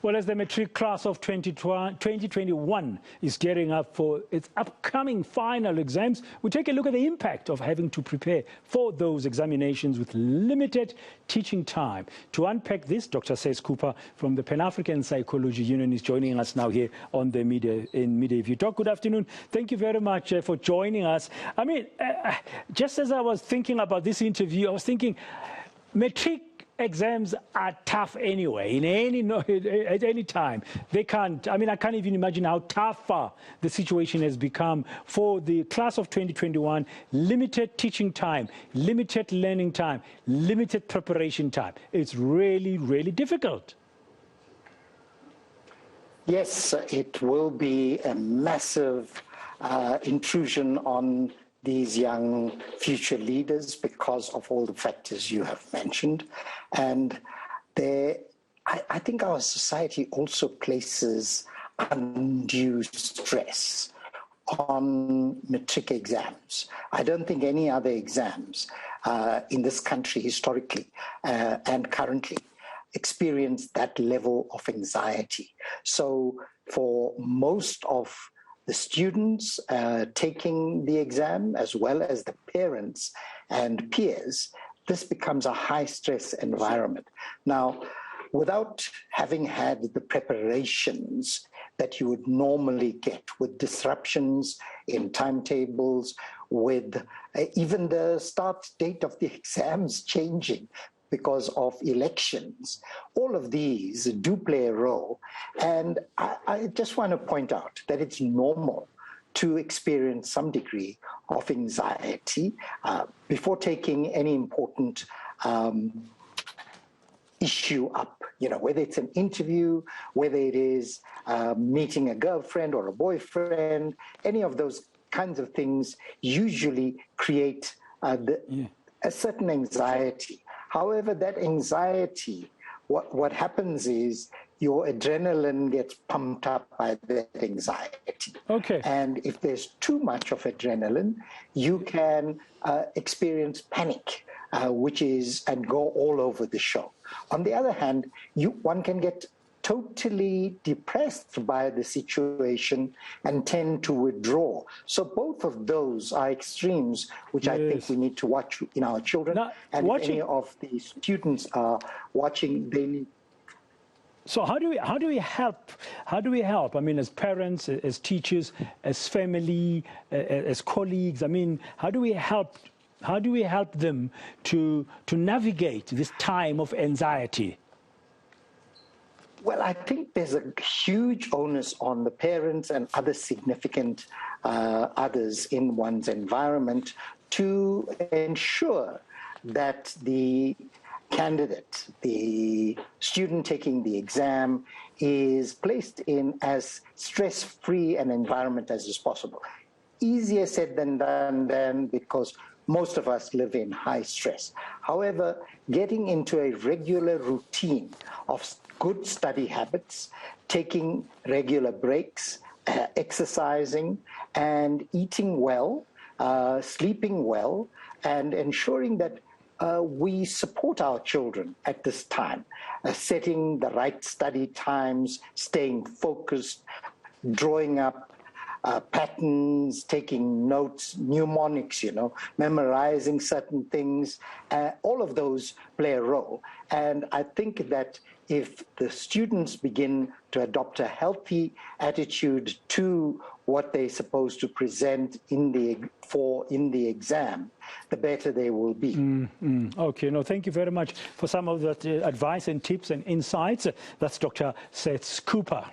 Well, as the Matric class of 2021 is gearing up for its upcoming final exams, we take a look at the impact of having to prepare for those examinations with limited teaching time. To unpack this, Dr. Saths Cooper from the Pan-African Psychology Union is joining us now here on the Midday View. Doc, good afternoon. Thank you very much for joining us. I mean, just as I was thinking about this interview, I was thinking, Matric exams are tough anyway, at any time. They can't, I mean, I can't even imagine how tough the situation has become for the class of 2021. Limited teaching time, limited learning time, limited preparation time. It's really, really difficult. Yes, it will be a massive intrusion on these young future leaders because of all the factors you have mentioned. And I think our society also places undue stress on Matric exams. I don't think any other exams in this country historically and currently experience that level of anxiety. So for most of the students taking the exam, as well as the parents and peers, this becomes a high-stress environment. Now, without having had the preparations that you would normally get, with disruptions in timetables, with even the start date of the exams changing because of elections, all of these do play a role. And I just want to point out that it's normal to experience some degree of anxiety before taking any important issue up, you know, whether it's an interview, whether it is meeting a girlfriend or a boyfriend, any of those kinds of things usually create a certain anxiety. However, that anxiety, what happens is your adrenaline gets pumped up by that anxiety. Okay. And if there's too much of adrenaline, you can experience panic, and go all over the show. On the other hand, one can get totally depressed by the situation and tend to withdraw. So both of those are extremes, which I think we need to watch in our children. Now, and if any of the students are watching, they need. So how do we help? How do we help? I mean, as parents, as teachers, as family, as colleagues. I mean, how do we help? How do we help them to navigate this time of anxiety? Well, I think there's a huge onus on the parents and other significant others in one's environment to ensure that the candidate, the student taking the exam, is placed in as stress-free an environment as is possible. Easier said than done then, because most of us live in high stress. However, getting into a regular routine of good study habits, taking regular breaks, exercising, and eating well, sleeping well, and ensuring that we support our children at this time, setting the right study times, staying focused, drawing up patterns, taking notes, mnemonics, you know, memorizing certain things, all of those play a role. And I think that if the students begin to adopt a healthy attitude to what they're supposed to present in the exam, the better they will be. Okay, no, thank you very much for some of that advice and tips and insights. That's Dr. Saths Cooper.